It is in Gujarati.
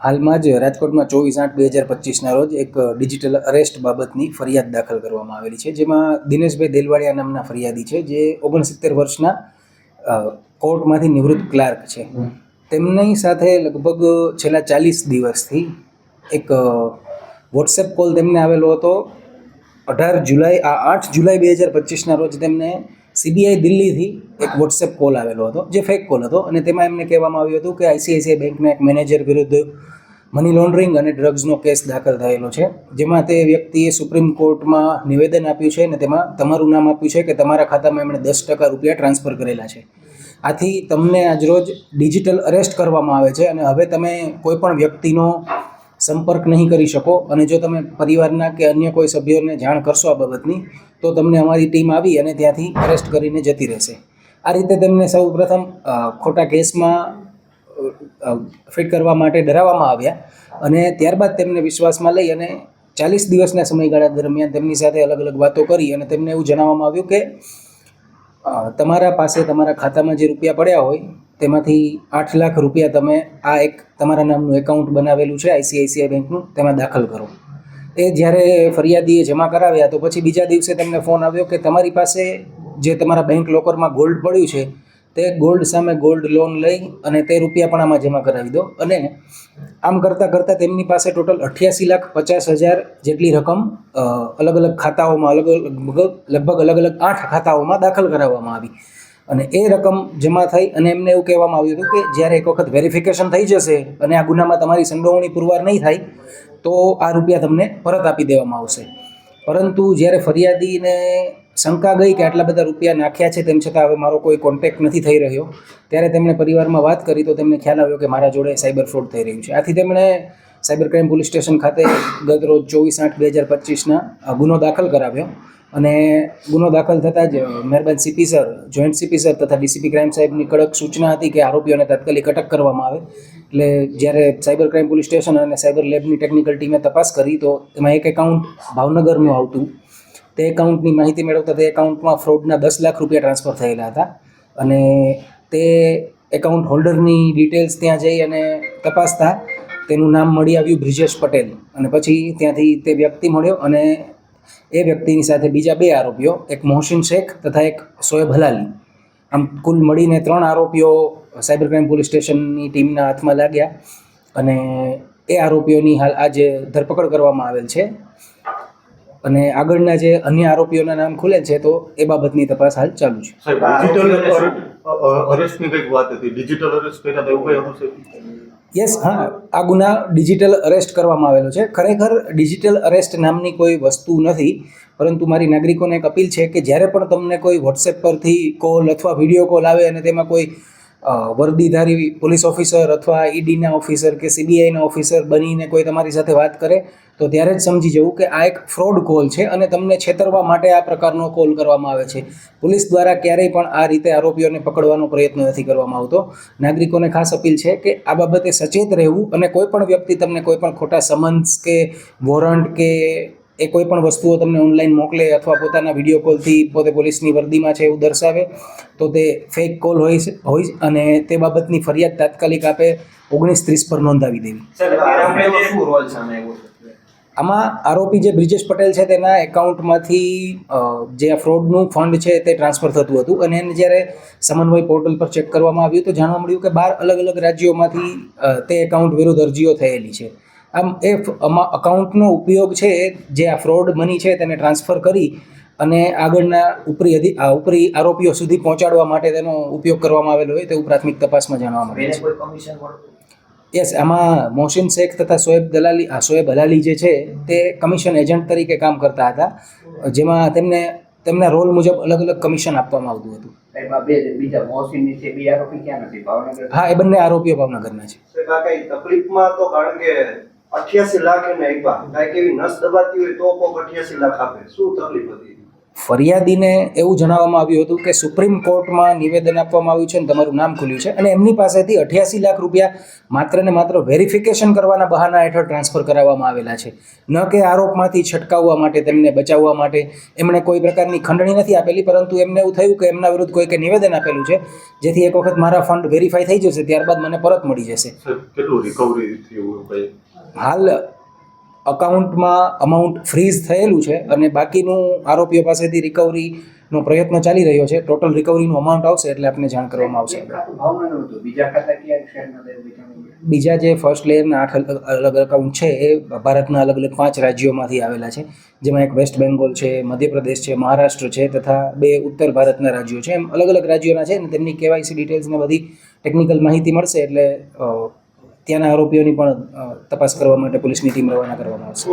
હાલમાં જ રાજકોટમાં 24/8/2025ના રોજ એક ડિજિટલ અરેસ્ટ બાબતની ફરિયાદ દાખલ કરવામાં આવેલી છે, જેમાં દિનેશભાઈ દેલવાડિયા નામના ફરિયાદી છે, જે 69 વર્ષના કોર્ટમાંથી નિવૃત્ત ક્લાર્ક છે. તેમની સાથે લગભગ છેલ્લા 40 દિવસથી એક વોટ્સએપ કોલ તેમને આવેલો હતો. 8 જુલાઈ 2025ના રોજ તેમને CBI દિલ્હીથી એક વોટ્સએપ કોલ આવેલો હતો, જે ફેક કોલ હતો, અને તેમાં એમને કહેવામાં આવ્યું હતું કે ICICI બેંકના એક મેનેજર વિરુદ્ધ મની લોન્ડરિંગ અને ડ્રગ્સનો કેસ દાખલ થયેલો છે, જેમાં તે વ્યક્તિએ સુપ્રીમ કોર્ટમાં નિવેદન આપ્યું છે અને તેમાં તમારું નામ આપ્યું છે કે તમારા ખાતામાં એમણે 10% રૂપિયા ટ્રાન્સફર કરેલા છે. આથી તમને આજરોજ ડિજિટલ અરેસ્ટ કરવામાં આવે છે અને હવે તમે કોઈ પણ વ્યક્તિનો સંપર્ક નહીં કરી શકો, અને જો તમે પરિવારના કે અન્ય કોઈ સભ્યોને જાણ કરશો આ બાબતની, તો તમને અમારી ટીમ આવી અને ત્યાંથી અરેસ્ટ કરીને જતી રહેશે. આ રીતે તેમને સૌ પ્રથમ ખોટા કેસમાં ફિટ કરવા માટે ડરાવવામાં આવ્યા, અને ત્યારબાદ તેમને વિશ્વાસમાં લઈ અને 40 દિવસના સમયગાળા દરમિયાન તેમની સાથે અલગ અલગ વાતો કરી અને તેમને એવું જણાવવામાં આવ્યું કે તમારા પાસે તમારા ખાતામાં જે રૂપિયા પડ્યા હોય તેમાંથી 8 લાખ રૂપિયા તમે આ એક તમારા નામનું એકાઉન્ટ બનાવેલું છે ICICI બેંકનું, તેમાં દાખલ કરો. એ જ્યારે ફરિયાદીએ જમા કરાવ્યા તો પછી બીજા દિવસે તેમને ફોન આવ્યો કે તમારી પાસે જે તમારા બેંક લોકરમાં ગોલ્ડ પડ્યું છે તે ગોલ્ડ સામે ગોલ્ડ લોન લઈ અને તે રૂપિયા પણ આમાં જમા કરાવી દો. અને આમ કરતાં તેમની પાસે ટોટલ 88,50,000 જેટલી રકમ અલગ અલગ ખાતાઓમાં લગભગ અલગ અલગ 8 ખાતાઓમાં દાખલ કરાવવામાં આવી, અને એ રકમ જમા થઈ અને એમને એવું કહેવામાં આવ્યું હતું કે જ્યારે એક વખત વેરિફિકેશન થઈ જશે અને આ ગુનામાં તમારી સંડોવણી પુરવાર નહીં થાય તો આ રૂપિયા તમને પરત આપી દેવામાં આવશે. પરંતુ જ્યારે ફરિયાદીને શંકા ગઈ કે આટલા બધા રૂપિયા નાખ્યા છે તેમ છતાં હવે મારો કોઈ કોન્ટેક્ટ નથી થઈ રહ્યો, ત્યારે તેમણે પરિવારમાં વાત કરી તો તેમને ખ્યાલ આવ્યો કે મારા જોડે સાયબર ફ્રોડ થઈ રહ્યું છે. આથી તેમણે સાયબર ક્રાઇમ પોલીસ સ્ટેશન ખાતે ગત રોજ 24/8/2025ના ગુનો દાખલ કરાવ્યો, અને ગુનો દાખલ થતાં જ મહેરબાન CP sir, joint CP sir તથા DCP ક્રાઇમ સાહેબની કડક સૂચના હતી કે આરોપીઓને તાત્કાલિક અટક કરવામાં આવે. એટલે જ્યારે સાયબર ક્રાઇમ પોલીસ સ્ટેશન અને સાયબર લેબની ટેકનિકલ ટીમે તપાસ કરી તો એમાં એક એકાઉન્ટ ભાવનગરનું આવતું. તે એકાઉન્ટની માહિતી મેળવતા તે એકાઉન્ટમાં ફ્રોડના 10 લાખ રૂપિયા ટ્રાન્સફર થયેલા હતા, અને તે એકાઉન્ટ હોલ્ડરની ડિટેલ્સ ત્યાં જઈ અને તપાસતા તેનું નામ મળી આવ્યું બ્રિજેશ પટેલ, અને પછી ત્યાંથી તે વ્યક્તિ મળ્યો, અને એ વ્યક્તિની સાથે બીજા 2 આરોપીઓ, એક મોહસિન શેખ તથા એક શોએબ હલાલી, આમ કુલ મળીને 3 આરોપીઓ સાયબર ક્રાઇમ પોલીસ સ્ટેશનની ટીમના હાથમાં લાગ્યા, અને એ આરોપીઓની હાલ આજે ધરપકડ કરવામાં આવેલ છે. અને આગળના જે અન્ય આરોપીઓના નામ ખુલે છે તો એ બાબતની તપાસ હાલ ચાલુ છે. યસ, હા, આ ગુના ડિજિટલ અરેસ્ટ કરવામાં આવેલો છે. ખરેખર ડિજિટલ અરેસ્ટ નામની કોઈ વસ્તુ નથી, પરંતુ મારી નાગરિકોને એક અપીલ છે કે જ્યારે પણ તમને કોઈ વોટ્સએપ પરથી કોલ અથવા વિડીયો કોલ આવે અને તેમાં કોઈ વર્દીધારી પોલીસ ઓફિસર અથવા EDના ઓફિસર કે CBIના ઓફિસર બનીને કોઈ તમારી સાથે વાત કરે તો ત્યારે જ સમજી જવું કે આ એક ફ્રોડ કોલ છે અને તમને છેતરવા માટે આ પ્રકારનો કોલ કરવામાં આવે છે. પોલીસ દ્વારા ક્યારેય પણ આ રીતે આરોપીઓને પકડવાનો પ્રયત્ન નથી કરવામાં આવતો. નાગરિકોને ખાસ અપીલ છે કે આ બાબતે સચેત રહેવું, અને કોઈ પણ વ્યક્તિ તમને કોઈ પણ ખોટા સમન્સ કે વોરંટ કે એ કોઈ પણ વસ્તુઓ તમને ઓનલાઈન મોકલે અથવા પોતાના વિડીયો કોલથી પોતે પોલીસની વર્દીમાં છે એવું દર્શાવે તો તે ફેક કોલ હોય અને તે બાબતની ફરિયાદ તાત્કાલિક આપે 1930 પર નોંધાવી દેવી. આમાં આરોપી જે બ્રિજેશ પટેલ છે તેના એકાઉન્ટમાંથી જે આ ફ્રોડનું ફંડ છે તે ટ્રાન્સફર થતું હતું, અને એને જ્યારે સમન્વય પોર્ટલ પર ચેક કરવામાં આવ્યું તો જાણવા મળ્યું કે 12 અલગ અલગ રાજ્યોમાંથી તે એકાઉન્ટ વિરુદ્ધ અરજીઓ થયેલી છે. આમ એ અકાઉન્ટનો ઉપયોગ છે જે આ ફ્રોડ મની છે તેને ટ્રાન્સફર કરી અને આગળના ઉપરી આરોપીઓ સુધી પહોંચાડવા માટે તેનો ઉપયોગ કરવામાં આવેલો હોય તેવું પ્રાથમિક તપાસમાં જાણવા મળે છે. યસ, આમાં મોહસિન શેખ તથા શોએબ હલાલી જે છે તે કમિશન એજન્ટ તરીકે કામ કરતા હતા, જેમાં તેમના રોલ મુજબ અલગ અલગ કમિશન આપવામાં આવતું હતું. હા, એ બંને આરોપીઓ ભાવનગરના છે. તકલીફમાં તો કારણ કે 88 લાખ એને આપ્યા, કાંઈક એવી નસ દબાતી હોય તો કોક 88 લાખ આપે, શું તકલીફ હતી? ફરિયાદીને એવું જણાવવામાં આવ્યું હતું કે સુપ્રીમ કોર્ટમાં નિવેદન આપવામાં આવ્યું છે અને તમારું નામ ખુલ્યું છે અને એમની પાસેથી 88 લાખ રૂપિયા માત્ર ને માત્ર વેરિફિકેશન કરવાના બહાના હેઠળ ટ્રાન્સફર કરાવવામાં આવેલા છે. ન કે આરોપમાંથી છટકાવવા માટે, તેમને બચાવવા માટે એમણે કોઈ પ્રકારની ખંડણી નથી આપેલી, પરંતુ એમને એવું થયું કે એમના વિરુદ્ધ કોઈકે નિવેદન આપેલું છે, જેથી એક વખત મારા ફંડ વેરીફાઈ થઈ જશે ત્યારબાદ મને પરત મળી જશે. કેટલું રિકવરી થયું કઈ? હાલ અકાઉન્ટમાં અમાઉન્ટ ફ્રીઝ થયેલું છે અને બાકીનું આરોપીઓ પાસેથી રિકવરીનો પ્રયત્ન ચાલી રહ્યો છે. ટોટલ રિકવરીનું અમાઉન્ટ આવશે એટલે આપને જાણ કરવામાં આવશે. બીજા જે ફર્સ્ટ લેયરના 8 અલગ અકાઉન્ટ છે એ ભારતના અલગ અલગ 5 રાજ્યોમાંથી આવેલા છે, જેમાં એક વેસ્ટ બેંગોલ છે, મધ્યપ્રદેશ છે, મહારાષ્ટ્ર છે તથા 2 ઉત્તર ભારતના રાજ્યો છે. એમ અલગ અલગ રાજ્યોના છે અને તેમની કેવાયસી ડિટેલ્સને બધી ટેકનિકલ માહિતી મળશે એટલે ત્યાંના આરોપીઓની પણ તપાસ કરવા માટે પોલીસની ટીમ રવાના કરવામાં આવશે.